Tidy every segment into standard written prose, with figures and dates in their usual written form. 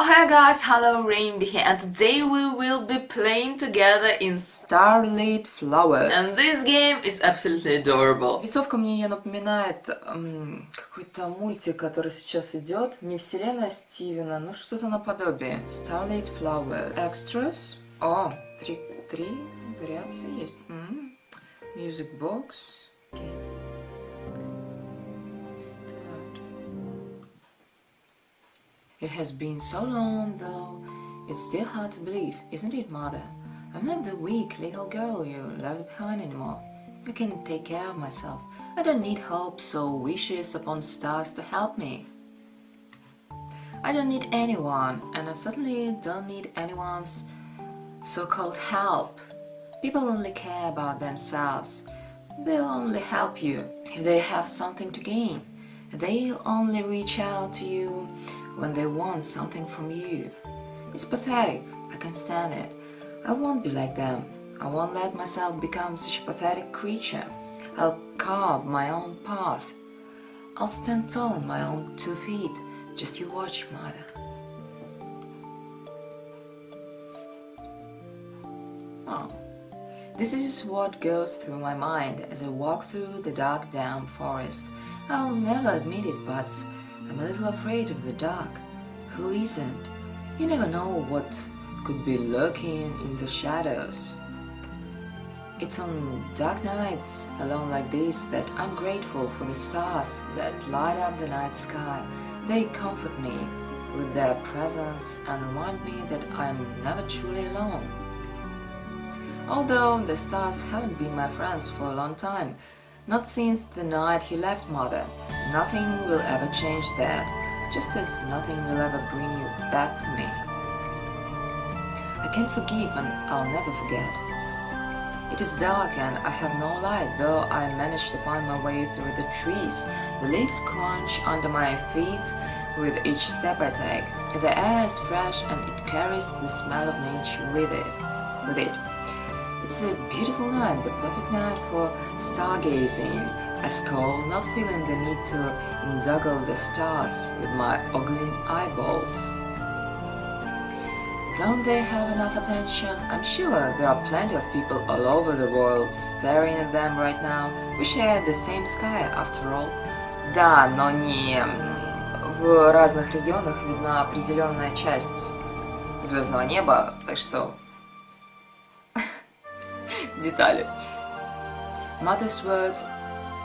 Oh hi guys, hello Rain here, and today we will be playing together in Starlit Flowers. And this game is absolutely adorable. Рисовка мне ее напоминает какой-то мультик, который сейчас идет. Не вселенная Стивена, но что-то наподобие. Starlit Flowers. Extras. О, три вариации есть. Music box. Okay. It has been so long, though, it's still hard to believe, isn't it, Mother? I'm not the weak little girl you left behind anymore. I can take care of myself. I don't need hopes or wishes upon stars to help me. I don't need anyone, and I certainly don't need anyone's so-called help. People only care about themselves. They'll only help you if they have something to gain. They'll only reach out to you when they want something from you. It's pathetic, I can't stand it. I won't be like them. I won't let myself become such a pathetic creature. I'll carve my own path. I'll stand tall on my own 2 feet. Just you watch, Mother. Oh. This is what goes through my mind as I walk through the dark, damp forest. I'll never admit it, but I'm a little afraid of the dark. Who isn't? You never know what could be lurking in the shadows. It's on dark nights, alone like this, that I'm grateful for the stars that light up the night sky. They comfort me with their presence and remind me that I'm never truly alone. Although the stars haven't been my friends for a long time, not since the night you left, Mother. Nothing will ever change that, just as nothing will ever bring you back to me. I can't forgive and I'll never forget. It is dark and I have no light, though I manage to find my way through the trees. The leaves crunch under my feet with each step I take. The air is fresh and it carries the smell of nature with it. It's a beautiful night, the perfect night for stargazing. I scroll, not feeling the need to indulge the stars with my ogling eyeballs. Don't they have enough attention? I'm sure there are plenty of people all over the world staring at them right now. We share the same sky, after all. Да, но не в разных регионах видна определенная часть звездного неба, так что детали. Mother's words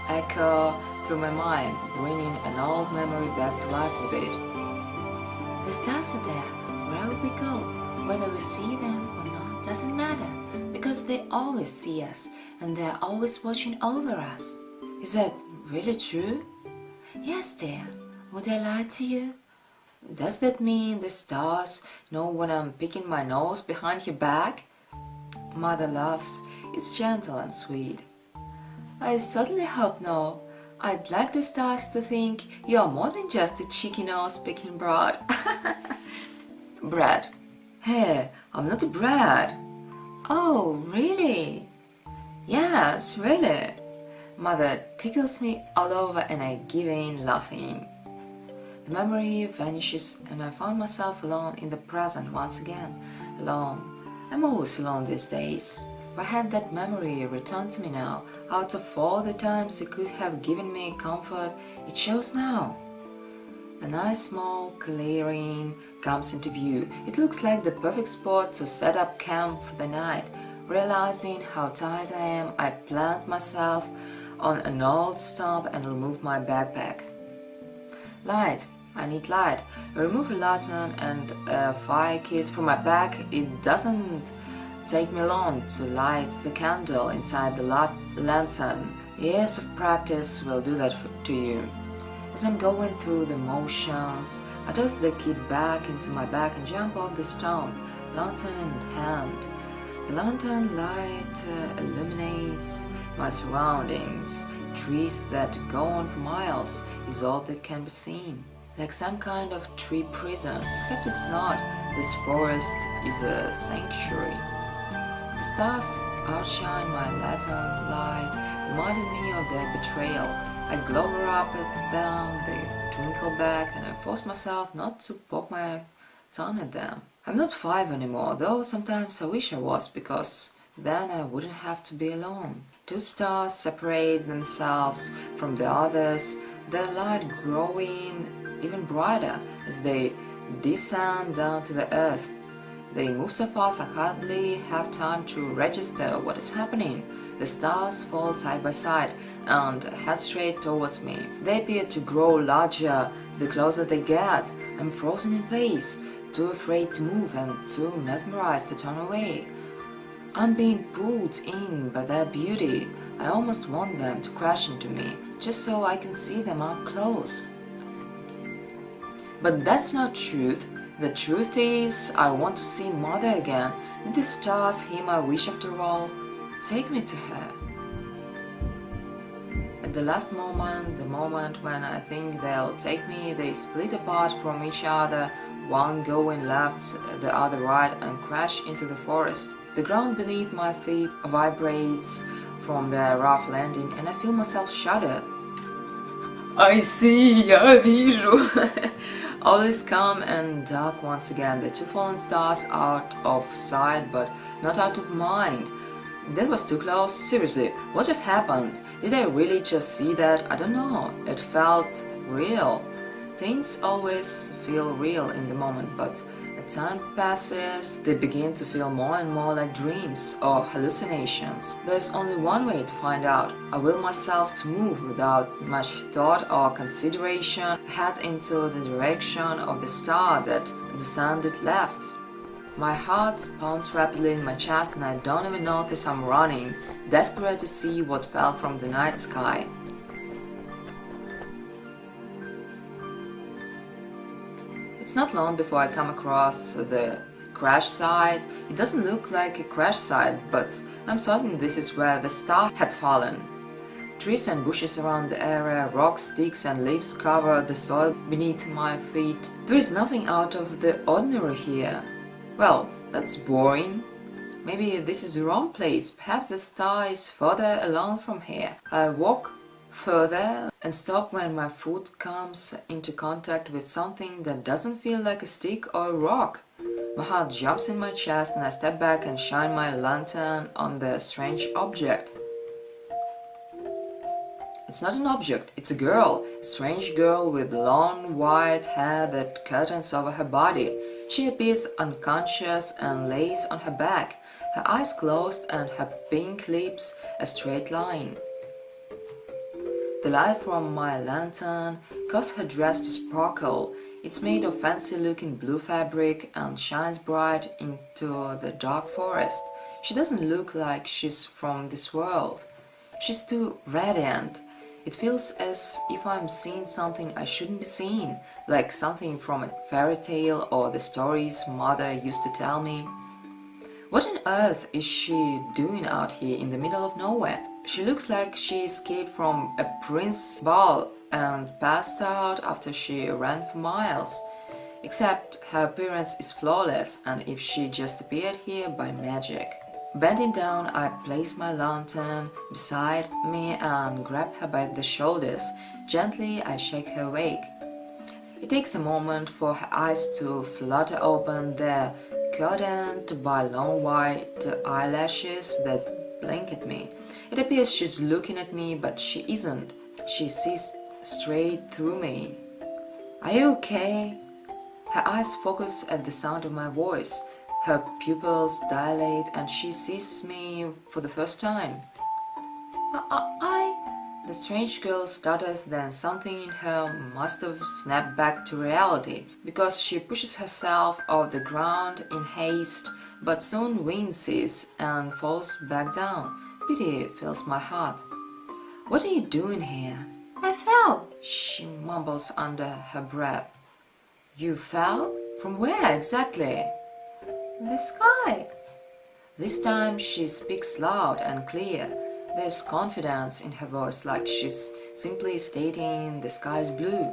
echo through my mind, bringing an old memory back to life with it. The stars are there, wherever we go. Whether we see them or not doesn't matter, because they always see us, and they're always watching over us. Is that really true? Yes, dear. Would I lie to you? Does that mean the stars know when I'm picking my nose behind your back? Mother laughs. It's gentle and sweet. I certainly hope no. I'd like the stars to think you're more than just a cheeky nose-picking broad. Brat. Hey, I'm not a brat. Oh, really? Yes, really. Mother tickles me all over and I give in laughing. The memory vanishes and I found myself alone in the present once again. Alone. I'm always alone these days. If I had that memory returned to me now, out of all the times it could have given me comfort, it shows now. A nice small clearing comes into view. It looks like the perfect spot to set up camp for the night. Realizing how tired I am, I plant myself on an old stump and remove my backpack. Light. I need light. I remove a lantern and a fire kit from my pack. It doesn't take me long to light the candle inside the lantern. Years of practice will do that to you. As I'm going through the motions, I toss the kit back into my bag and jump off the stump, lantern in hand. The lantern light illuminates my surroundings. Trees that go on for miles is all that can be seen. Like some kind of tree prison, except it's not. This forest is a sanctuary. The stars outshine my lantern light, reminding me of their betrayal. I glower up at them, they twinkle back, and I force myself not to poke my ton at them. I'm not 5 anymore, though sometimes I wish I was, because then I wouldn't have to be alone. 2 stars separate themselves from the others, their light growing even brighter as they descend down to the earth. They move so fast I hardly have time to register what is happening. The stars fall side by side and head straight towards me. They appear to grow larger the closer they get. I'm frozen in place, too afraid to move and too mesmerized to turn away. I'm being pulled in by their beauty. I almost want them to crash into me, just so I can see them up close. But that's not truth. The truth is, I want to see Mother again. Did the stars hear my wish after all? Take me to her. At the last moment, the moment when I think they'll take me, they split apart from each other, one going left, the other right, and crash into the forest. The ground beneath my feet vibrates from the rough landing, and I feel myself shudder. I see, я вижу. All is calm and dark once again. The 2 fallen stars out of sight, but not out of mind. That was too close. Seriously, what just happened? Did I really just see that? I don't know. It felt real. Things always feel real in the moment, but as time passes, they begin to feel more and more like dreams or hallucinations. There's only one way to find out. I will myself to move without much thought or consideration, head into the direction of the star that descended left. My heart pounds rapidly in my chest and I don't even notice I'm running, desperate to see what fell from the night sky. It's not long before I come across the crash site. It doesn't look like a crash site, but I'm certain this is where the star had fallen. Trees and bushes around the area, rocks, sticks and leaves cover the soil beneath my feet. There is nothing out of the ordinary here. Well, that's boring. Maybe this is the wrong place. Perhaps the star is further along from here. I walk further and stop when my foot comes into contact with something that doesn't feel like a stick or a rock. My heart jumps in my chest and I step back and shine my lantern on the strange object. It's not an object, it's a girl, a strange girl with long white hair that curtains over her body. She appears unconscious and lays on her back, her eyes closed and her pink lips a straight line. The light from my lantern causes her dress to sparkle. It's made of fancy-looking blue fabric and shines bright into the dark forest. She doesn't look like she's from this world. She's too radiant. It feels as if I'm seeing something I shouldn't be seeing, like something from a fairy tale or the stories Mother used to tell me. What on earth is she doing out here in the middle of nowhere? She looks like she escaped from a prince's ball and passed out after she ran for miles. Except her appearance is flawless, and if she just appeared here by magic. Bending down, I place my lantern beside me and grab her by the shoulders. Gently, I shake her awake. It takes a moment for her eyes to flutter open. They're curtained by long white eyelashes that blink at me. It appears she's looking at me, but she isn't. She sees straight through me. Are you okay? Her eyes focus at the sound of my voice. Her pupils dilate and she sees me for the first time. The strange girl stutters, then something in her must have snapped back to reality, because she pushes herself off the ground in haste, but soon winces and falls back down. Pity fills my heart. What are you doing here? I fell, she mumbles under her breath. You fell? From where exactly? The sky. This time she speaks loud and clear. There's confidence in her voice, like she's simply stating the sky is blue.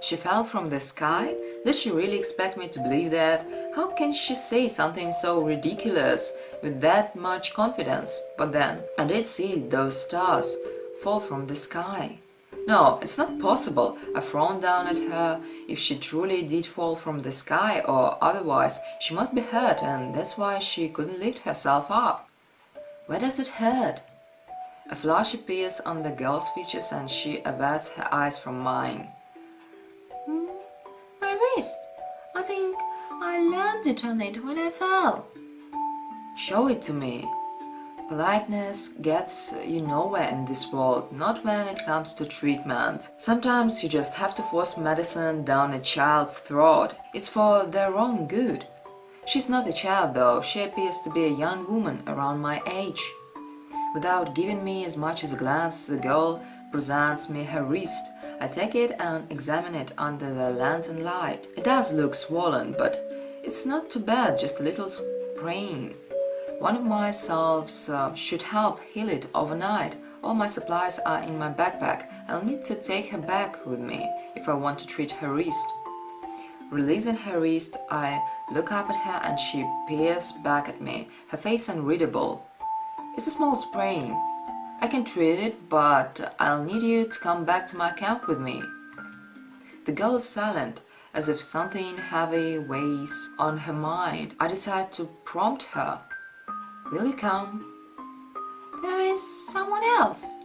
She fell from the sky? Does she really expect me to believe that? How can she say something so ridiculous with that much confidence? But then, I did see those stars fall from the sky. No, it's not possible. I frowned down at her. If she truly did fall from the sky or otherwise, she must be hurt, and that's why she couldn't lift herself up. Where does it hurt? A flush appears on the girl's features and she averts her eyes from mine. My wrist. I think I landed on it when I fell. Show it to me. Politeness gets you nowhere in this world, not when it comes to treatment. Sometimes you just have to force medicine down a child's throat. It's for their own good. She's not a child though, she appears to be a young woman around my age. Without giving me as much as a glance, the girl presents me her wrist. I take it and examine it under the lantern light. It does look swollen, but it's not too bad, just a little sprain. One of my salves should help heal it overnight. All my supplies are in my backpack. I'll need to take her back with me if I want to treat her wrist. Releasing her wrist, I look up at her and she peers back at me, her face unreadable. It's a small sprain. I can treat it, but I'll need you to come back to my camp with me. The girl is silent, as if something heavy weighs on her mind. I decide to prompt her. Will you come? There is someone else.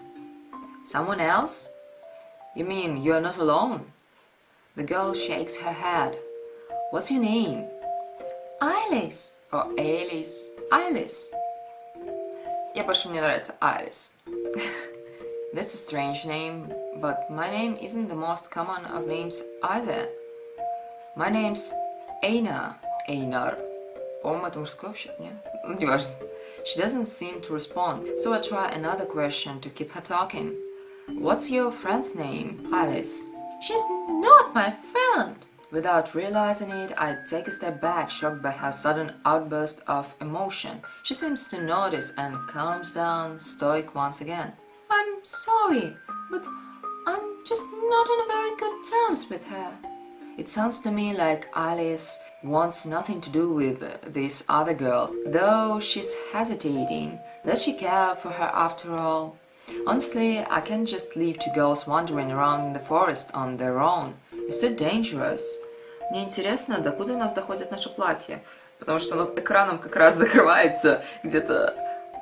Someone else? You mean you're not alone? The girl shakes her head. What's your name? Alice. Or Alice. Alice. Мне нравится Alice. That's a strange name, but my name isn't the most common of names either. My name's Einar. Einar. По-моему, это мужской вообще, нет? Неважно. She doesn't seem to respond, so I try another question to keep her talking. What's your friend's name, Alice? She's not my friend! Without realizing it, I take a step back, shocked by her sudden outburst of emotion. She seems to notice and calms down, stoic once again. I'm sorry, but I'm just not on very good terms with her. It sounds to me like Alice wants nothing to do with this other girl, though she's hesitating. Does she care for her after all? Honestly, I can't just leave two girls wandering around in the forest on their own. It's too dangerous. Мне интересно, докуда у нас доходит наше платье, потому что оно экраном как раз закрывается где-то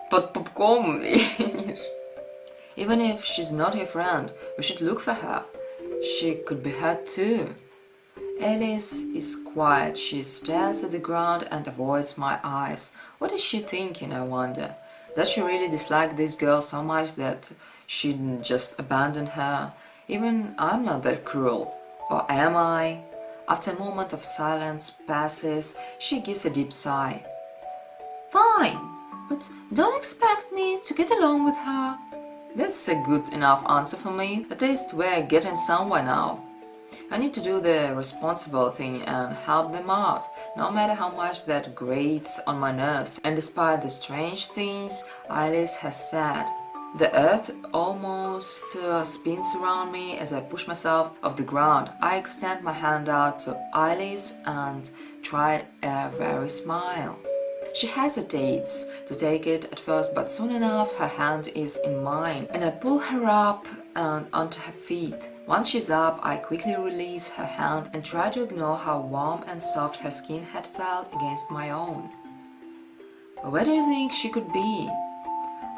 под пупком. Even if she's not your friend, we should look for her. She could be hurt too. Alice is quiet. She stares at the ground and avoids my eyes. What is she thinking, I wonder? Does she really dislike this girl so much that she'd just abandon her? Even I'm not that cruel. Or am I? After a moment of silence passes, she gives a deep sigh. Fine, but don't expect me to get along with her. That's a good enough answer for me. At least we're getting somewhere now. I need to do the responsible thing and help them out, no matter how much that grates on my nerves. And despite the strange things Alice has said, the earth almost spins around me as I push myself off the ground. I extend my hand out to Alice and try a very smile. She hesitates to take it at first, but soon enough her hand is in mine, and I pull her up and onto her feet. Once she's up, I quickly release her hand and try to ignore how warm and soft her skin had felt against my own. Where do you think she could be?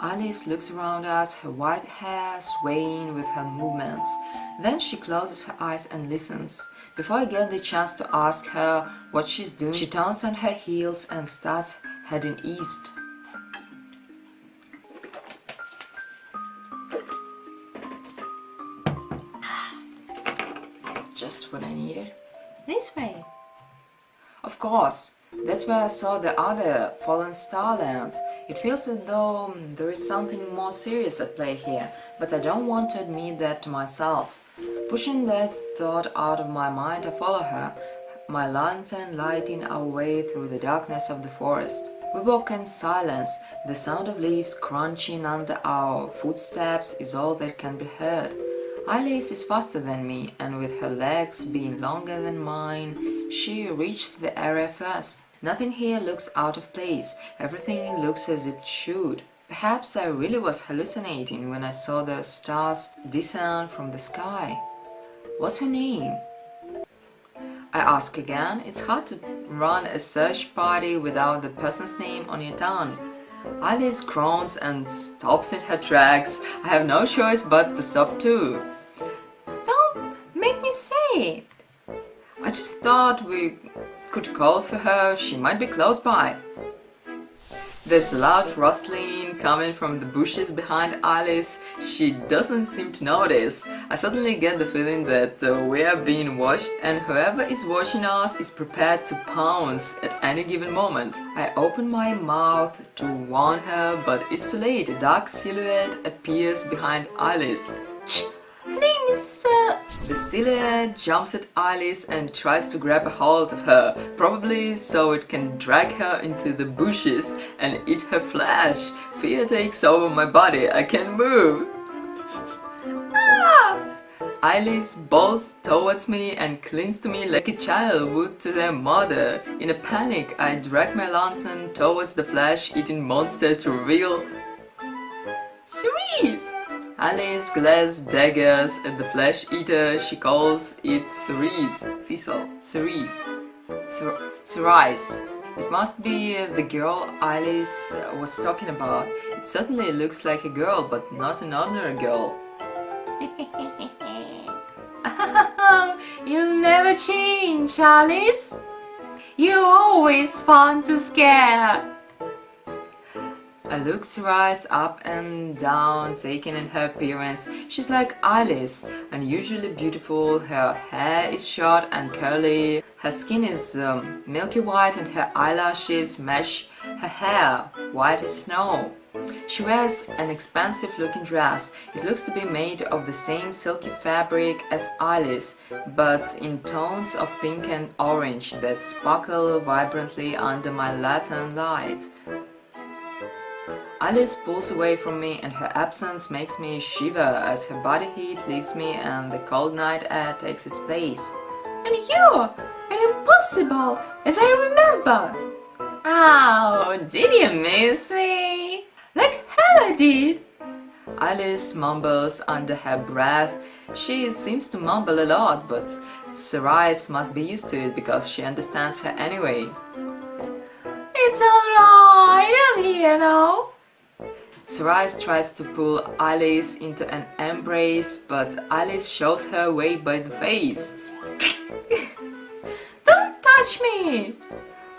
Alice looks around us, her white hair swaying with her movements. Then she closes her eyes and listens. Before I get the chance to ask her what she's doing, she turns on her heels and starts heading east. Just what I needed. This way. Of course. That's where I saw the other fallen starland. It feels as though there is something more serious at play here, but I don't want to admit that to myself. Pushing that thought out of my mind, I follow her, my lantern lighting our way through the darkness of the forest. We walk in silence. The sound of leaves crunching under our footsteps is all that can be heard. Alice is faster than me, and with her legs being longer than mine, she reaches the area first. Nothing here looks out of place. Everything looks as it should. Perhaps I really was hallucinating when I saw the stars descend from the sky. What's her name? I ask again. It's hard to run a search party without the person's name on your tongue. Alice groans and stops in her tracks. I have no choice but to stop too. Don't make me say it. I just thought we could call for her. She might be close by. There's a loud rustling coming from the bushes behind Alice. She doesn't seem to notice. I suddenly get the feeling that we are being watched and whoever is watching us is prepared to pounce at any given moment. I open my mouth to warn her, but it's too late. A dark silhouette appears behind Alice. Her name is... The silhouette jumps at Alice and tries to grab a hold of her, probably so it can drag her into the bushes and eat her flesh. Fear takes over my body. I can't move. Ah! Alice bolts towards me and clings to me like a child would to their mother. In a panic, I drag my lantern towards the flesh-eating monster to reveal... Cerise! Alice glares daggers at the flesh-eater. She calls it Cerise. Cecil. Cerise. Cerise. It must be the girl Alice was talking about. It certainly looks like a girl, but not an ordinary girl. You'll never change, Alice. You're always fun to scare. I look Cerise up and down, taking in her appearance. She's like Alice, unusually beautiful. Her hair is short and curly. Her skin is milky white and her eyelashes match her hair, white as snow. She wears an expensive looking dress. It looks to be made of the same silky fabric as Alice, but in tones of pink and orange that sparkle vibrantly under my lantern light. Alice pulls away from me and her absence makes me shiver as her body heat leaves me and the cold night air takes its place. And you're an impossible, as I remember. Oh, did you miss me? Like hell I did. Alice mumbles under her breath. She seems to mumble a lot, but Cerise must be used to it because she understands her anyway. It's alright, I'm here now. Cerise tries to pull Alice into an embrace, but Alice shoves her away by the face. Don't touch me!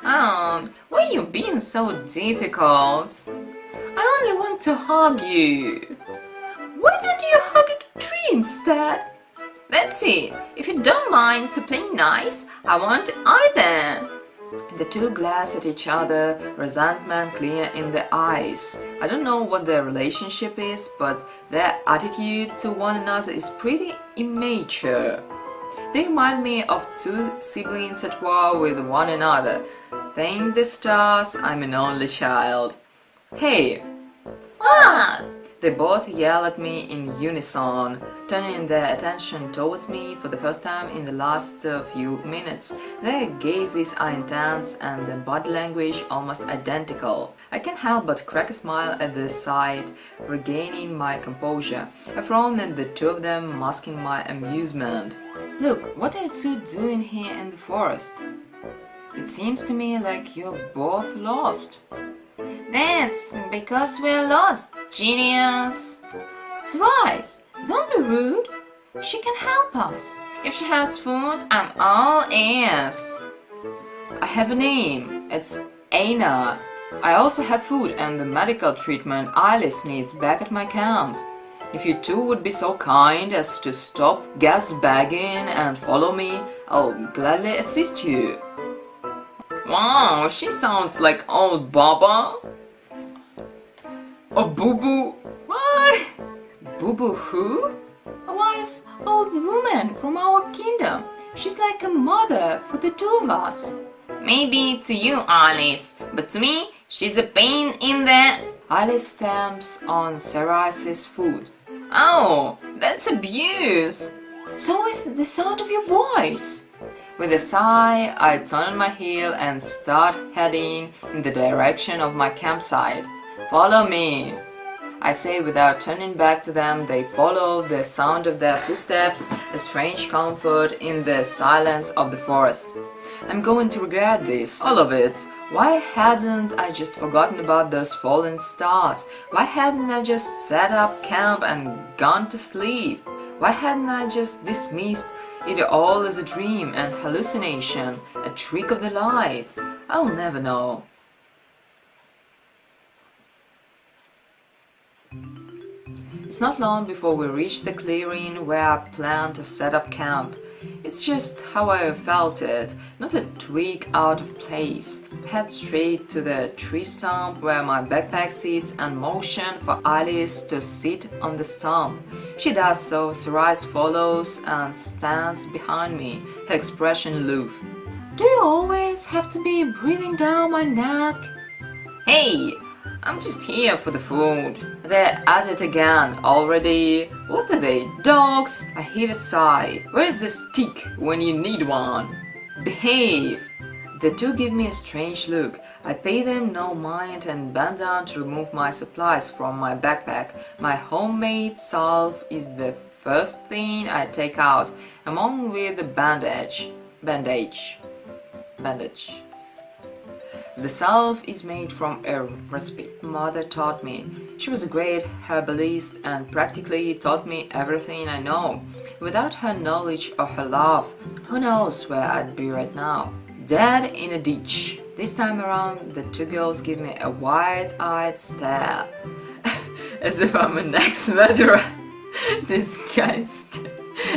Oh, why are you being so difficult? I only want to hug you. Why don't you hug a tree instead? That's it. If you don't mind to play nice, I won't either. The two glance at each other, resentment clear in their eyes. I don't know what their relationship is, but their attitude to one another is pretty immature. They remind me of two siblings at war with one another. Thank the stars, I'm an only child. Hey! What? They both yell at me in unison, turning their attention towards me for the first time in the last few minutes. Their gazes are intense and their body language almost identical. I can't help but crack a smile at their sight, regaining my composure. I frown at the two of them, masking my amusement. Look, what are you two doing here in the forest? It seems to me like you're both lost. That's because we're lost, genius. Cerise, don't be rude. She can help us. If she has food, I'm all ears. I have a name. It's Aina. I also have food and the medical treatment Alice needs back at my camp. If you two would be so kind as to stop gas-bagging and follow me, I'll gladly assist you. Wow, she sounds like old Baba. Oh, Boo-Boo. What? Boo-Boo who? A wise old woman from our kingdom. She's like a mother for the two of us. Maybe to you, Alice, but to me, she's a pain in the... Alice stamps on Cerise's foot. Oh, that's abuse. So is the sound of your voice. With a sigh, I turn on my heel and start heading in the direction of my campsite. Follow me. I say without turning back to them. They follow the sound of their footsteps, a strange comfort in the silence of the forest. I'm going to regret this, all of it. Why hadn't I just forgotten about those fallen stars? Why hadn't I just set up camp and gone to sleep? Why hadn't I just dismissed it all as a dream and hallucination, a trick of the light? I'll never know. It's not long before we reach the clearing where I plan to set up camp. It's just how I felt it, not a twig out of place. Head straight to the tree stump where my backpack sits and motion for Alice to sit on the stump. She does so, Sarais follows and stands behind me, her expression aloof. Do you always have to be breathing down my neck? Hey! I'm just here for the food. They're at it again already. What are they, dogs? I heave a sigh. Where's the stick when you need one? Behave! The two give me a strange look. I pay them no mind and bend down to remove my supplies from my backpack. My homemade salve is the first thing I take out, along with the bandage. The salve is made from a recipe Mother taught me. She was a great herbalist and practically taught me everything I know. Without her knowledge or her love, who knows where I'd be right now? Dead in a ditch. This time around, the two girls give me a wide-eyed stare, as if I'm an ex-murderer disguised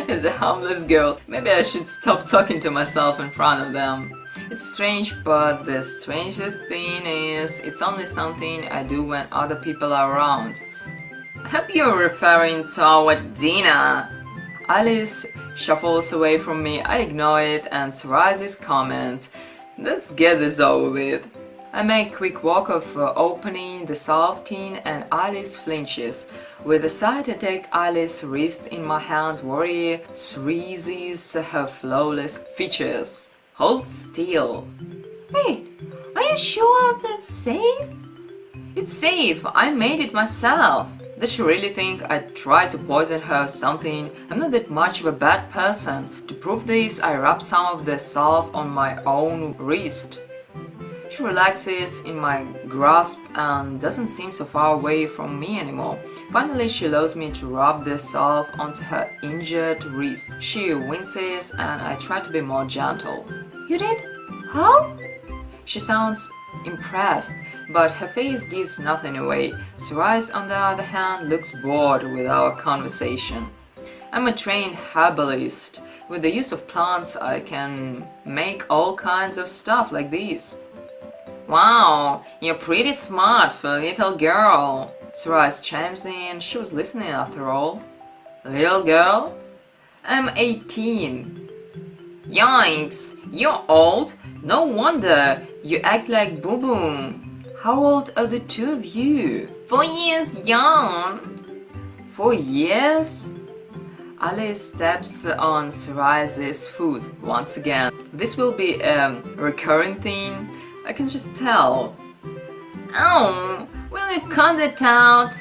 as a harmless girl. Maybe I should stop talking to myself in front of them. It's strange, but the strangest thing is it's only something I do when other people are around. I hope you're referring to our dinner. Alice shuffles away from me. I ignore it and Sarais' comment. Let's get this over with. I make a quick walk of opening the salve tin and Alice flinches. With a sigh, I take Alice's wrist in my hand, worry freezes her flawless features. Hold still. Wait, are you sure that's safe? It's safe, I made it myself. Does she really think I'd try to poison her or something? I'm not that much of a bad person. To prove this, I rub some of the salve on my own wrist. She relaxes in my grasp and doesn't seem so far away from me anymore. Finally, she allows me to rub the salve onto her injured wrist. She winces and I try to be more gentle. You did? How? She sounds impressed, but her face gives nothing away. Sarais, on the other hand, looks bored with our conversation. I'm a trained herbalist. With the use of plants, I can make all kinds of stuff like this. Wow, you're pretty smart for a little girl. Sarais chimes in. She was listening after all. Little girl? I'm 18. Yikes, you're old. No wonder you act like Boo Boo. How old are the two of you? 4 years young. 4 years? Alice steps on Sarais' foot once again. This will be a recurring theme. I can just tell. Oh, will you cut that out?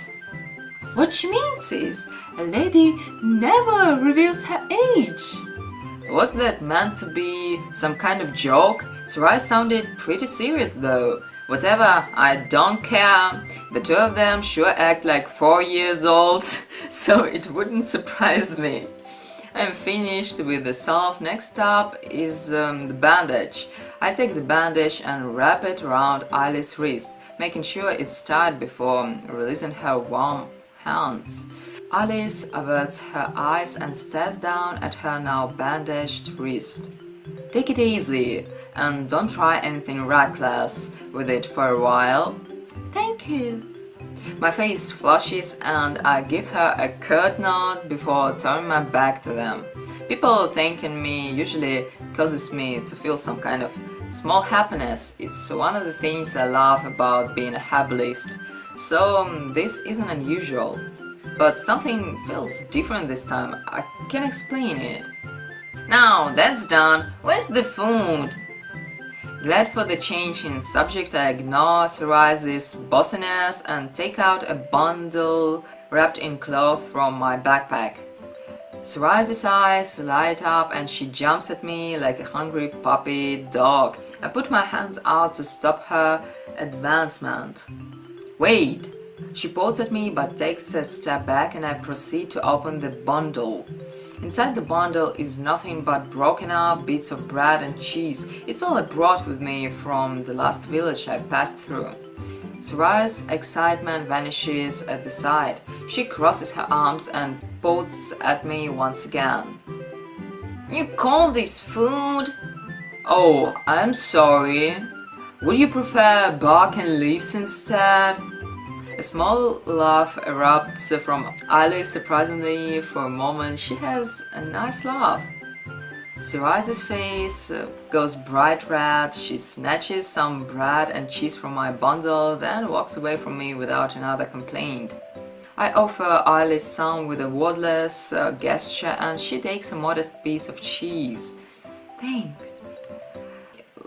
What she means is, a lady never reveals her age. Was that meant to be some kind of joke? Sarai sounded pretty serious though. Whatever, I don't care. The two of them sure act like 4 years old, so it wouldn't surprise me. I'm finished with the salve. Next up is the bandage. I take the bandage and wrap it around Alice's wrist, making sure it's tight before releasing her warm hands. Alice averts her eyes and stares down at her now bandaged wrist. Take it easy and don't try anything reckless with it for a while. Thank you. My face flushes and I give her a curt nod before turning my back to them. People thanking me usually causes me to feel some kind of small happiness. It's one of the things I love about being a herbalist. So this isn't unusual. But something feels different this time. I can't explain it. Now that's done. Where's the food? Glad for the change in subject, I ignore Sarai's bossiness and take out a bundle wrapped in cloth from my backpack. Sarai's eyes light up and she jumps at me like a hungry puppy dog. I put my hands out to stop her advancement. Wait! She pulls at me but takes a step back and I proceed to open the bundle. Inside the bundle is nothing but broken up bits of bread and cheese. It's all I brought with me from the last village I passed through. Sarai's excitement vanishes at the sight. She crosses her arms and pulls at me once again. You call this food? Oh, I'm sorry. Would you prefer bark and leaves instead? A small laugh erupts from Alice. Surprisingly, for a moment, she has a nice laugh. Sarai's face goes bright red. She snatches some bread and cheese from my bundle, then walks away from me without another complaint. I offer Alice some with a wordless gesture and she takes a modest piece of cheese. Thanks.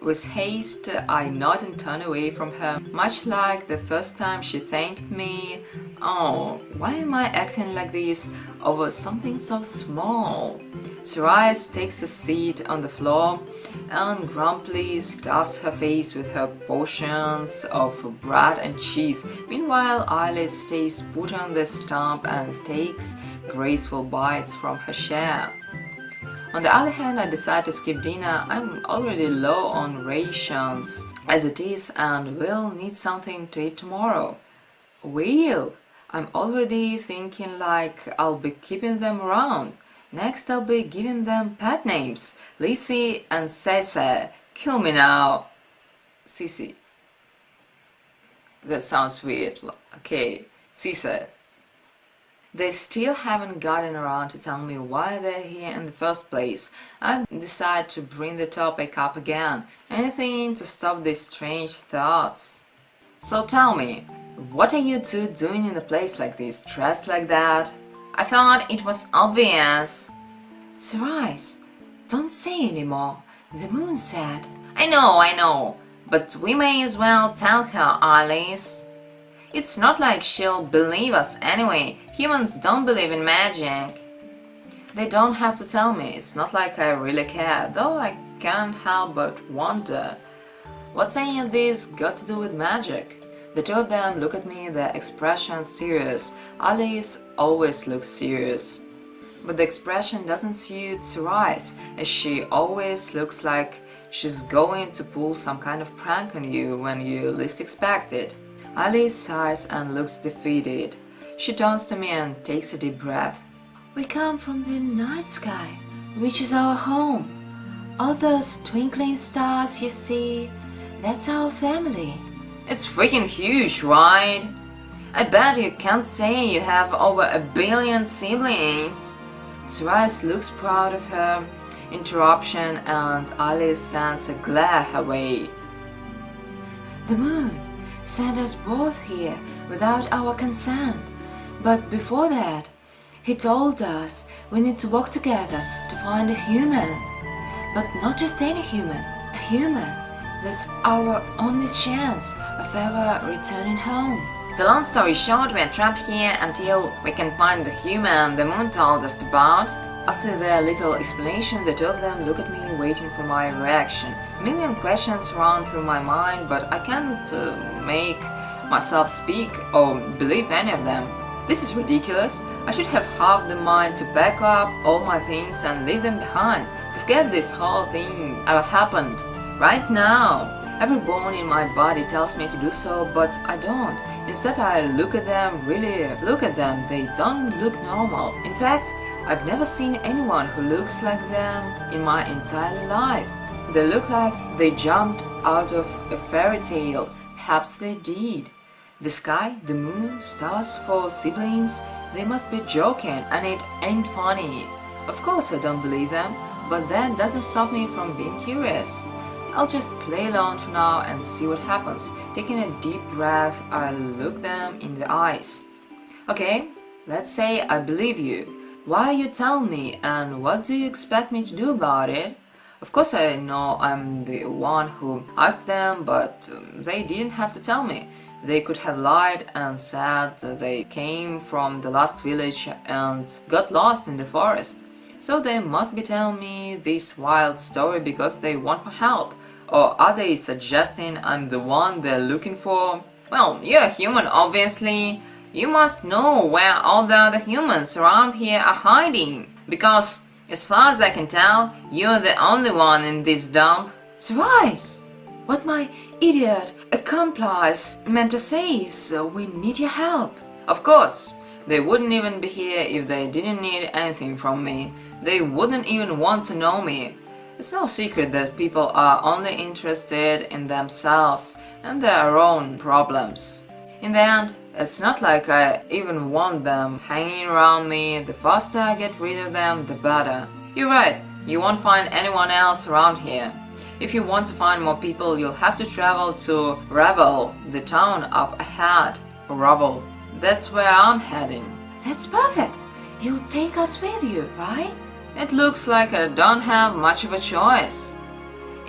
With haste, I nod and turn away from her, much like the first time she thanked me. Oh, why am I acting like this over something so small? Sarai takes a seat on the floor and grumpily stuffs her face with her portions of bread and cheese. Meanwhile, Alice stays put on the stump and takes graceful bites from her share. On the other hand, I decide to skip dinner. I'm already low on rations as it is and will need something to eat tomorrow. Well, I'm already thinking like I'll be keeping them around. Next I'll be giving them pet names. Lissy and Cece. Kill me now. Sissy. That sounds weird. Okay, Cece. They still haven't gotten around to tell me why they're here in the first place. I decide to bring the topic up again. Anything to stop these strange thoughts. So tell me, what are you two doing in a place like this, dressed like that? I thought it was obvious. Sarai, don't say anymore. The moon said. I know. But we may as well tell her, Alice. It's not like she'll believe us anyway. Humans don't believe in magic. They don't have to tell me. It's not like I really care, though I can't help but wonder. What's any of this got to do with magic? The two of them look at me, their expression serious. Alice always looks serious. But the expression doesn't suit Sarai, as she always looks like she's going to pull some kind of prank on you when you least expect it. Alice sighs and looks defeated. She turns to me and takes a deep breath. We come from the night sky, which is our home. All those twinkling stars you see, that's our family. It's freaking huge, right? I bet you can't say you have over 1 billion siblings. Sarai looks proud of her interruption and Alice sends a glare her way. The moon sent us both here without our consent, but before that, he told us we need to work together to find a human. But not just any human, a human that's our only chance of ever returning home. The long story short, we're trapped here until we can find the human the moon told us about. After their little explanation, the two of them look at me, waiting for my reaction. A million questions run through my mind, but I can't make myself speak or believe any of them. This is ridiculous. I should have half the mind to pack up all my things and leave them behind, to forget this whole thing ever happened. Right now, every bone in my body tells me to do so, but I don't. Instead, I look at them, really look at them. They don't look normal. In fact, I've never seen anyone who looks like them in my entire life. They look like they jumped out of a fairy tale. Perhaps they did. The sky, the moon, stars for siblings, they must be joking, and it ain't funny. Of course I don't believe them, but that doesn't stop me from being curious. I'll just play along for now and see what happens. Taking a deep breath, I look them in the eyes. Okay, let's say I believe you. Why you tell me, and what do you expect me to do about it? Of course I know I'm the one who asked them, but they didn't have to tell me. They could have lied and said they came from the last village and got lost in the forest. So they must be telling me this wild story because they want my help. Or are they suggesting I'm the one they're looking for? Well, you're a human, obviously. You must know where all the other humans around here are hiding. Because, as far as I can tell, you're the only one in this dump. Surprise! What my idiot accomplice meant to say is we need your help. Of course. They wouldn't even be here if they didn't need anything from me. They wouldn't even want to know me. It's no secret that people are only interested in themselves and their own problems. In the end, it's not like I even want them hanging around me. The faster I get rid of them, the better. You're right, you won't find anyone else around here. If you want to find more people, you'll have to travel to Revel, the town up ahead. Revel. That's where I'm heading. That's perfect. You'll take us with you, right? It looks like I don't have much of a choice.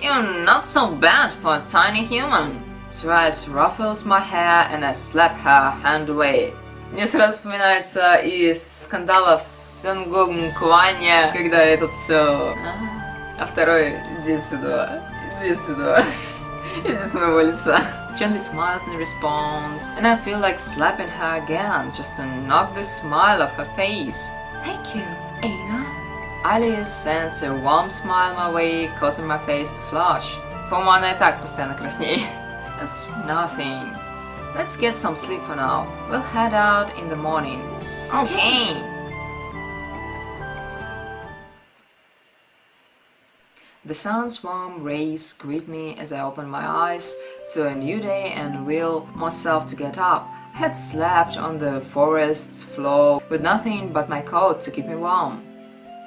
You're not so bad for a tiny human. Surprise ruffles my hair and I slap her hand away. Мне сразу вспоминается из скандалов Сенгонгкуане, когда этот все... А второй, иди сюда, иди сюда, иди от моего лица. Gently smiles in response, and I feel like slapping her again just to knock the smile off her face. Thank you, Anna. Alice sends a warm smile my way, causing my face to flush. По-моему, она и так постоянно краснеет. It's nothing. Let's get some sleep for now. We'll head out in the morning. Okay. The sun's warm rays greet me as I open my eyes to a new day and will myself to get up. I had slept on the forest's floor with nothing but my coat to keep me warm.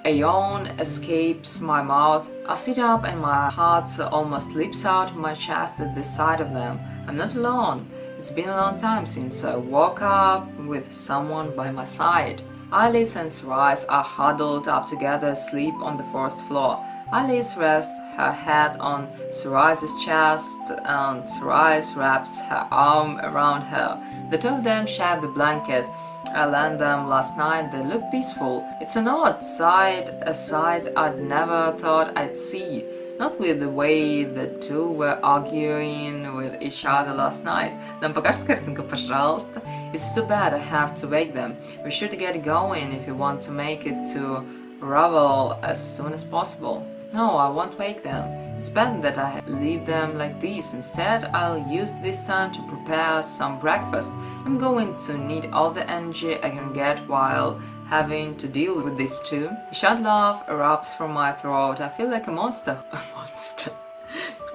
A yawn escapes my mouth. I sit up and my heart almost leaps out of my chest at the sight of them. I'm not alone. It's been a long time since I woke up with someone by my side. Alice and Sarais are huddled up together asleep on the forest floor. Alice rests her head on Sarais' chest and Sarais wraps her arm around her. The two of them share the blanket. I lent them last night. They look peaceful. It's an odd sight, a sight I'd never thought I'd see. Not with the way the two were arguing with each other last night. Нам покажешь картинку, пожалуйста? It's too bad I have to wake them. We should get going if we want to make it to Ravel as soon as possible. No, I won't wake them. It's better that I leave them like this. Instead, I'll use this time to prepare some breakfast. I'm going to need all the energy I can get while having to deal with these two. A short laugh erupts from my throat. I feel like a monster. A monster.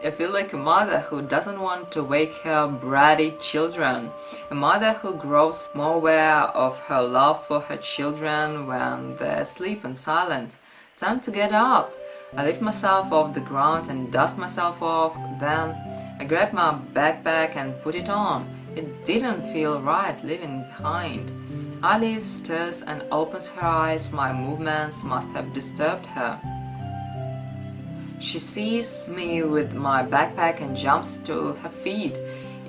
I feel like a mother who doesn't want to wake her bratty children. A mother who grows more aware of her love for her children when they're asleep and silent. Time to get up. I lift myself off the ground and dust myself off. Then I grab my backpack and put it on. It didn't feel right leaving behind. Alice stirs and opens her eyes. My movements must have disturbed her. She sees me with my backpack and jumps to her feet,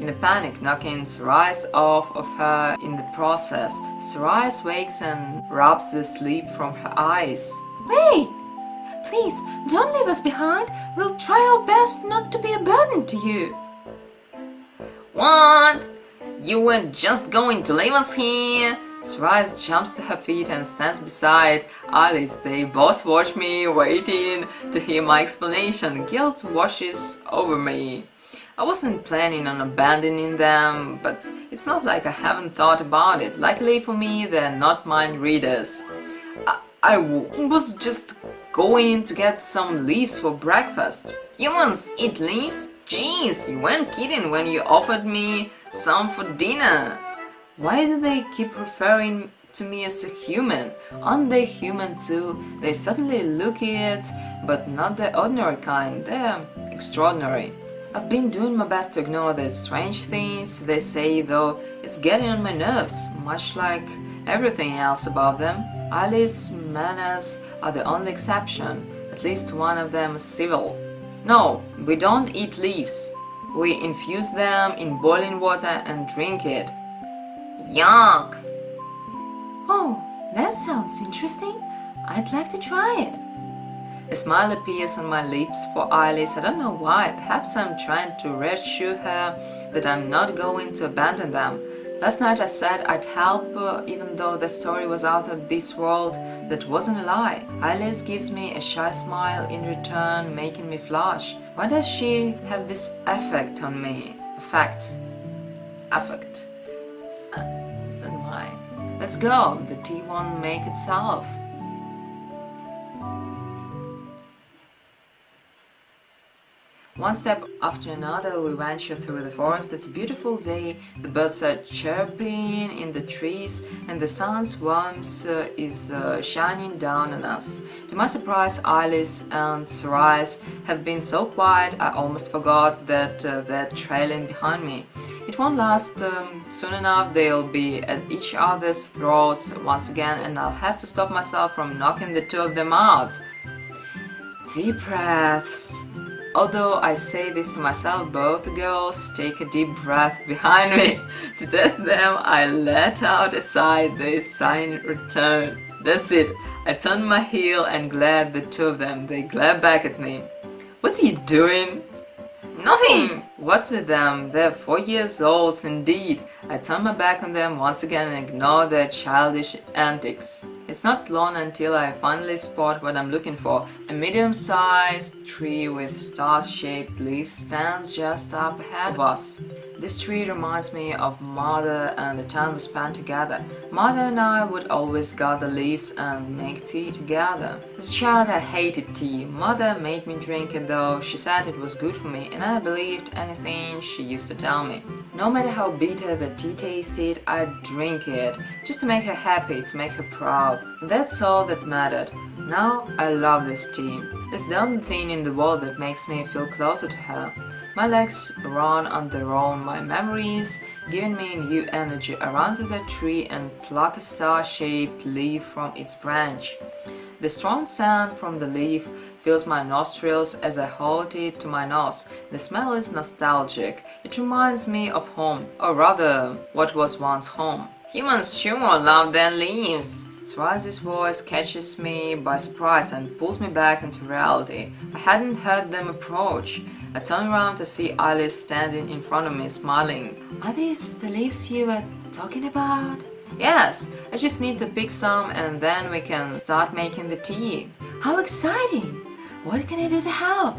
in a panic, knocking Sarais off of her in the process. Sarais wakes and rubs the sleep from her eyes. Wait! Please, don't leave us behind. We'll try our best not to be a burden to you. What? You were just going to leave us here? Sarais jumps to her feet and stands beside Alice. They both watch me, waiting to hear my explanation. Guilt washes over me. I wasn't planning on abandoning them, but it's not like I haven't thought about it. Luckily for me, they're not mind readers. I was just going to get some leaves for breakfast. Humans eat leaves? Jeez, you weren't kidding when you offered me some for dinner. Why do they keep referring to me as a human? Aren't they human too? They certainly look it, but not the ordinary kind. They're extraordinary. I've been doing my best to ignore the strange things they say, though it's getting on my nerves, much like everything else about them. Alice's manners are the only exception. At at least one of them civil. No, we don't eat leaves. We infuse them in boiling water and drink it. Yuck! Oh, that sounds interesting. I'd like to try it. A smile appears on my lips for Alice. I don't know why. Perhaps I'm trying to reassure her that I'm not going to abandon them. Last night I said I'd help, even though the story was out of this world. That wasn't a lie. Alice gives me a shy smile in return, making me flush. Why does she have this effect on me? Affect. It's on mine. Let's go. The tea won't make itself. One step after another we venture through the forest. It's a beautiful day, the birds are chirping in the trees and the sun's warmth is shining down on us. To my surprise, Alice and Sarais have been so quiet I almost forgot that they're trailing behind me. It won't last soon enough, they'll be at each other's throats once again and I'll have to stop myself from knocking the two of them out. Deep breaths. Although I say this to myself, both girls take a deep breath behind me. To test them, I let out a sigh, they sigh in return. That's it. I turn my heel and glare at the two of them. They glare back at me. What are you doing? Nothing! What's with them? They're 4 years old indeed. I turn my back on them once again and ignore their childish antics. It's not long until I finally spot what I'm looking for. A medium-sized tree with star-shaped leaves stands just up ahead of us. This tree reminds me of Mother and the time we spent together. Mother and I would always gather leaves and make tea together. As a child I hated tea. Mother made me drink it though. She said it was good for me and I believed anything she used to tell me. No matter how bitter the tea tasted, I'd drink it, just to make her happy, to make her proud. That's all that mattered. Now I love this tea. It's the only thing in the world that makes me feel closer to her. My legs run on their own, my memories, giving me new energy. I run to the tree and pluck a star-shaped leaf from its branch. The strong scent from the leaf fills my nostrils as I hold it to my nose. The smell is nostalgic. It reminds me of home, or rather, what was once home. Humans sure love their leaves. Sarais' voice catches me by surprise and pulls me back into reality. I hadn't heard them approach. I turn around to see Alice standing in front of me, smiling. Are these the leaves you were talking about? Yes, I just need to pick some and then we can start making the tea. How exciting! What can I do to help?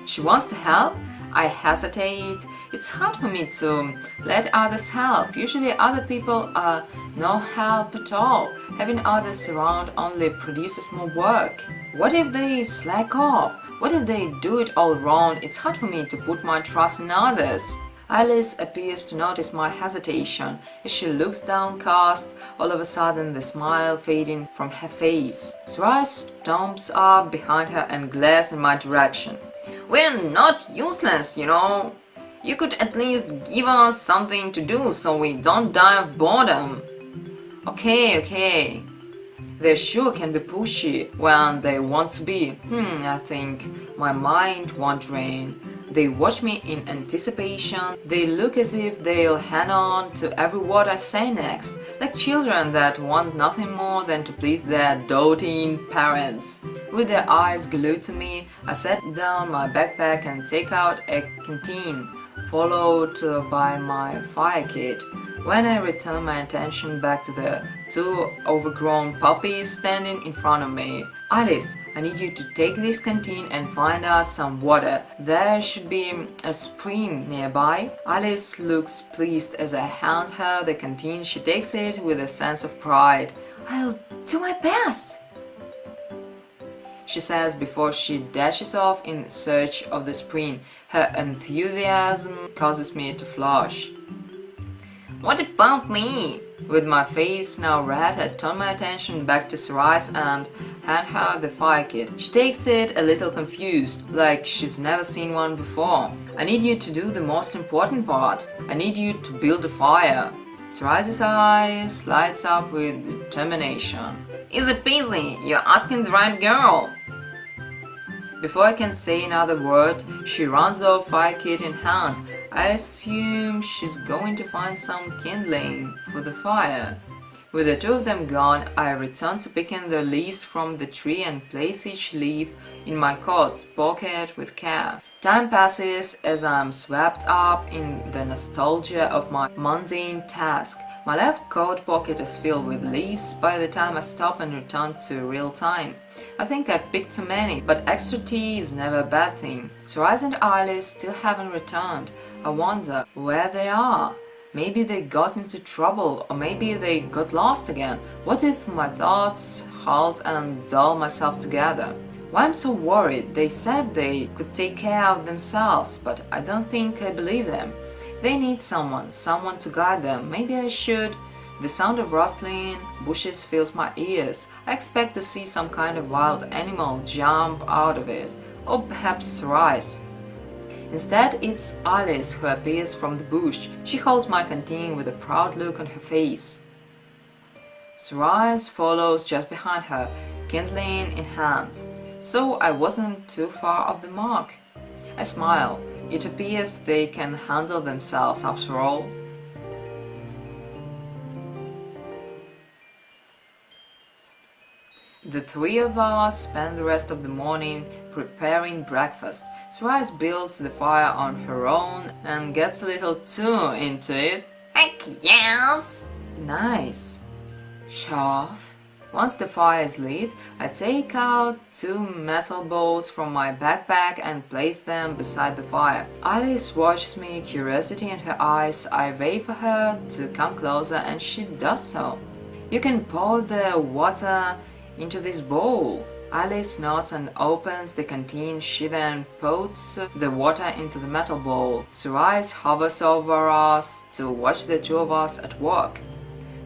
She wants to help? I hesitate. It's hard for me to let others help. Usually other people are no help at all. Having others around only produces more work. What if they slack off? What if they do it all wrong? It's hard for me to put my trust in others. Alice appears to notice my hesitation. As she looks downcast, all of a sudden the smile fading from her face. Sarais stomps up behind her and glares in my direction. We're not useless, you know. You could at least give us something to do so we don't die of boredom. Okay. They sure can be pushy when they want to be. I think my mind wandering. They watch me in anticipation. They look as if they'll hang on to every word I say next, like children that want nothing more than to please their doting parents. With their eyes glued to me, I set down my backpack and take out a canteen, followed by my fire kit. When I return my attention back to the two overgrown puppies standing in front of me. Alice, I need you to take this canteen and find us some water. There should be a spring nearby. Alice looks pleased as I hand her the canteen. She takes it with a sense of pride. I'll do my best, she says before she dashes off in search of the spring. Her enthusiasm causes me to flush. What about me? With my face now red, I turn my attention back to Sarais and hand her the fire kit. She takes it a little confused, like she's never seen one before. I need you to do the most important part. I need you to build a fire. Sarais' eyes lights up with determination. Easy peasy, you're asking the right girl. Before I can say another word, she runs off, fire kit in hand. I assume she's going to find some kindling for the fire. With the two of them gone, I return to picking the leaves from the tree and place each leaf in my coat pocket with care. Time passes as I'm swept up in the nostalgia of my mundane task. My left coat pocket is filled with leaves by the time I stop and return to real time. I think I picked too many, but extra tea is never a bad thing. Cerise and Alice still haven't returned. I wonder where they are. Maybe they got into trouble, or maybe they got lost again. What if my thoughts halt and dull myself together? Why I'm so worried? They said they could take care of themselves, but I don't think I believe them. They need someone to guide them. Maybe I should. The sound of rustling bushes fills my ears. I expect to see some kind of wild animal jump out of it, or perhaps Cerise. Instead, it's Alice who appears from the bush. She holds my canteen with a proud look on her face. Cerise follows just behind her, kindling in hand. So I wasn't too far off the mark. I smile. It appears they can handle themselves after all. The three of us spend the rest of the morning preparing breakfast. Cerise builds the fire on her own and gets a little too into it. Heck yes! Nice. Sharp. Once the fire is lit, I take out 2 metal bowls from my backpack and place them beside the fire. Alice watches me, curiosity in her eyes. I wave for her to come closer and she does so. You can pour the water into this bowl. Alice nods and opens the canteen. She then puts the water into the metal bowl. Cerise hovers over us to watch the two of us at work.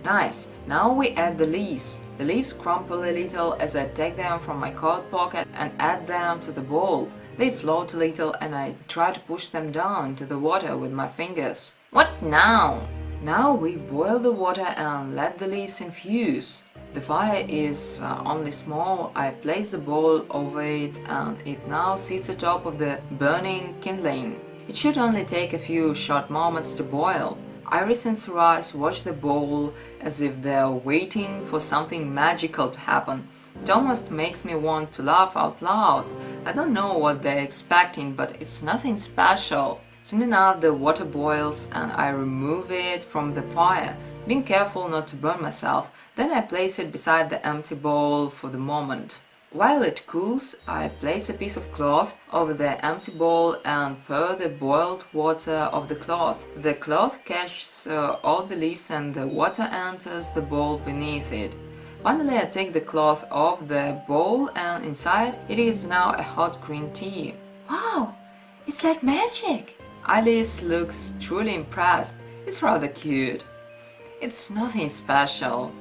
Nice. Now we add the leaves. The leaves crumple a little as I take them from my coat pocket and add them to the bowl. They float a little and I try to push them down into the water with my fingers. What now? Now we boil the water and let the leaves infuse. The fire is only small. I place the bowl over it and it now sits atop of the burning kindling. It should only take a few short moments to boil. Iris and Cerise watch the bowl as if they're waiting for something magical to happen. It almost makes me want to laugh out loud. I don't know what they're expecting, but it's nothing special. Soon enough the water boils and I remove it from the fire, being careful not to burn myself. Then I place it beside the empty bowl for the moment. While it cools, I place a piece of cloth over the empty bowl and pour the boiled water over the cloth. The cloth catches all the leaves and the water enters the bowl beneath it. Finally, I take the cloth off the bowl and inside it is now a hot green tea. Wow, it's like magic! Alice looks truly impressed. It's rather cute. It's nothing special.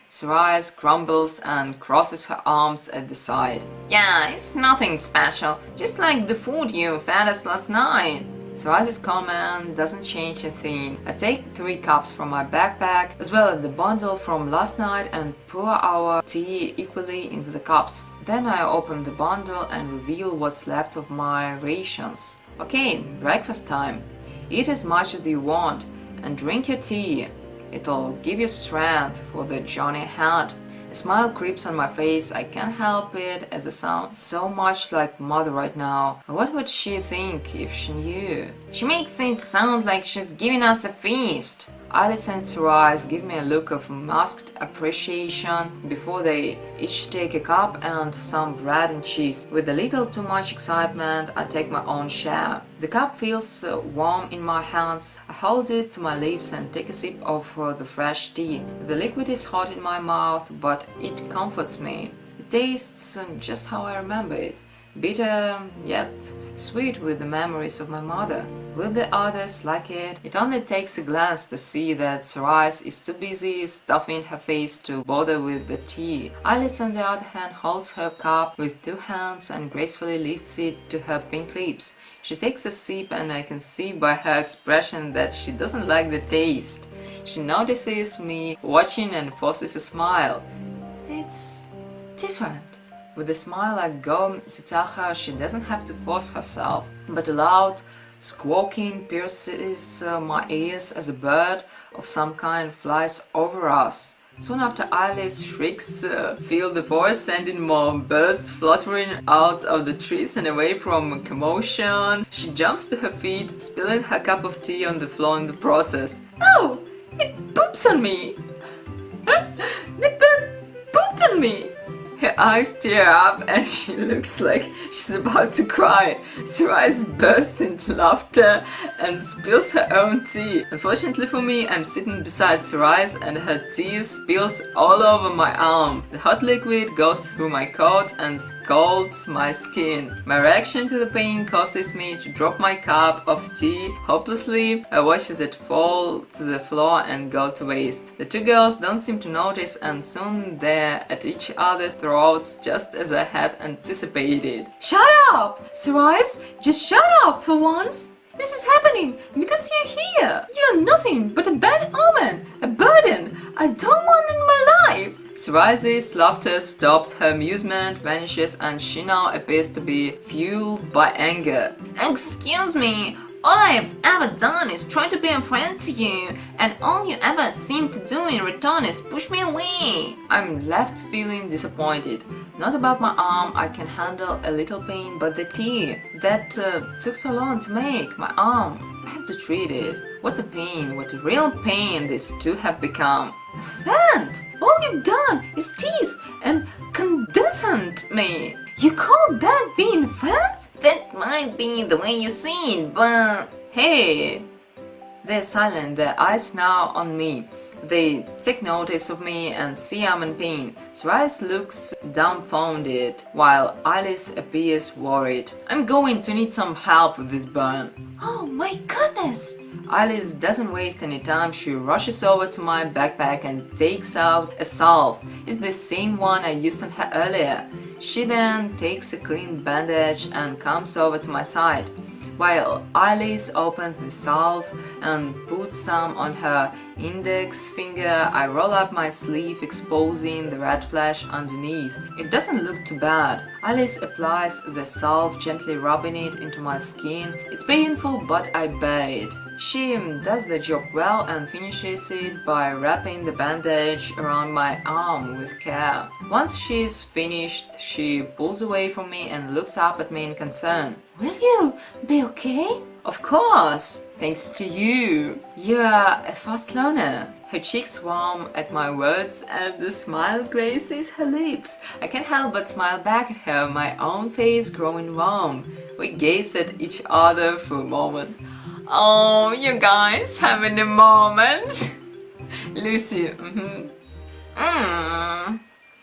Cerise grumbles and crosses her arms at the side. Yeah, it's nothing special, just like the food you fed us last night. Cerise's comment doesn't change a thing. I take 3 cups from my backpack as well as the bundle from last night and pour our tea equally into the cups. Then I open the bundle and reveal what's left of my rations. Okay, breakfast time. Eat as much as you want and drink your tea. It'll give you strength for the journey ahead. A smile creeps on my face. I can't help it as I sound so much like Mother right now. What would she think if she knew? She makes it sound like she's giving us a feast. Alice and Cerise give me a look of masked appreciation before they each take a cup and some bread and cheese. With a little too much excitement, I take my own share. The cup feels warm in my hands. I hold it to my lips and take a sip of the fresh tea. The liquid is hot in my mouth, but it comforts me. It tastes just how I remember it. Bitter, yet sweet with the memories of my mother. Will the others like it? It only takes a glance to see that Cerise is too busy stuffing her face to bother with the tea. Alice, on the other hand, holds her cup with 2 hands and gracefully lifts it to her pink lips. She takes a sip and I can see by her expression that she doesn't like the taste. She notices me watching and forces a smile. It's different. With a smile I go to tell her she doesn't have to force herself, but a loud squawking pierces my ears as a bird of some kind flies over us. Soon after, Alice shrieks fill the forest, sending more birds fluttering out of the trees and away from commotion. She jumps to her feet, spilling her cup of tea on the floor in the process. Oh, it poops on me! The bird pooped on me! Her eyes tear up and she looks like she's about to cry. Surprise bursts into laughter and spills her own tea. Unfortunately for me, I'm sitting beside Surprise and her tea spills all over my arm. The hot liquid goes through my coat and scalds my skin. My reaction to the pain causes me to drop my cup of tea hopelessly. I watch as it fall to the floor and go to waste. The two girls don't seem to notice and soon they're at each other's throats just as I had anticipated. Shut up! Surprise! Just shut up for once! This is happening because you're here! You're nothing but a bad omen, a burden I don't want in my life! Surprise's laughter stops, her amusement vanishes, and she now appears to be fueled by anger. Excuse me! All I've ever done is try to be a friend to you, and all you ever seem to do in return is push me away. I'm left feeling disappointed. Not about my arm, I can handle a little pain, but the tea that took so long to make, my arm, I have to treat it. What a pain, what a real pain these two have become. Friend! All you've done is tease and condescend me. You call that being friends? That might be the way you see it, but... Hey! They're silent, their eyes now on me. They take notice of me and see I'm in pain. Surprise looks dumbfounded, while Alice appears worried. I'm going to need some help with this burn. Oh my goodness! Alice doesn't waste any time. She rushes over to my backpack and takes out a salve. It's the same one I used on her earlier. She then takes a clean bandage and comes over to my side. While Alice opens the salve and puts some on her index finger, I roll up my sleeve, exposing the red flash underneath. It doesn't look too bad. Alice applies the salve, gently rubbing it into my skin. It's painful, but I bear it. She does the job well and finishes it by wrapping the bandage around my arm with care. Once she's finished, she pulls away from me and looks up at me in concern. Will you be okay? Of course, thanks to you. You're a fast learner. Her cheeks warm at my words and the smile graces her lips. I can't help but smile back at her, my own face growing warm. We gaze at each other for a moment. Oh, you guys having a moment? Lucy,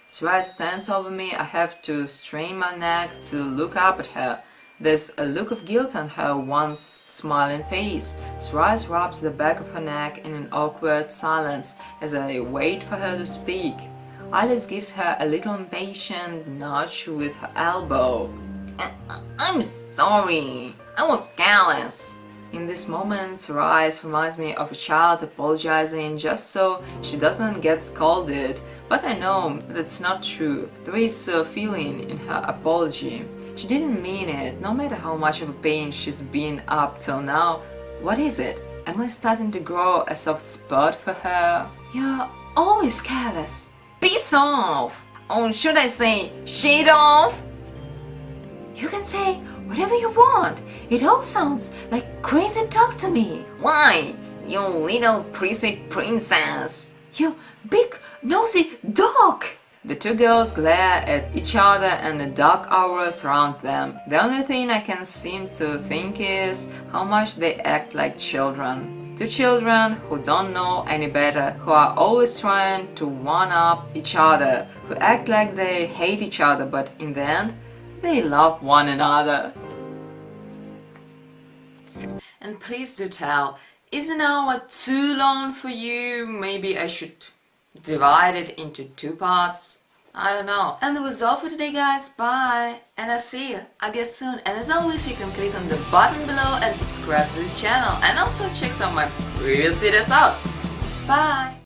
Surprise stands over me. I have to strain my neck to look up at her. There's a look of guilt on her once smiling face. Surprise rubs the back of her neck in an awkward silence as I wait for her to speak. Alice gives her a little impatient nudge with her elbow. I'm sorry. I was careless. In this moment, Surprise reminds me of a child apologizing just so she doesn't get scolded. But I know that's not true. There is a feeling in her apology. She didn't mean it, no matter how much of a pain she's been up till now. What is it? Am I starting to grow a soft spot for her? You're always careless. Piss off! Or should I say, shit off? You can say whatever you want. It all sounds like crazy talk to me. Why, you little prissy princess? You big nosy dog! The two girls glare at each other and a dark aura surrounds them. The only thing I can seem to think is how much they act like children. Two children who don't know any better, who are always trying to one-up each other, who act like they hate each other, but in the end, they love one another. And please do tell, is an hour too long for you? Maybe I should divide it into 2 parts. I don't know. And that was all for today, guys. Bye. And I'll see you, I guess, soon. And as always, you can click on the button below and subscribe to this channel. And also check some of my previous videos out. Bye.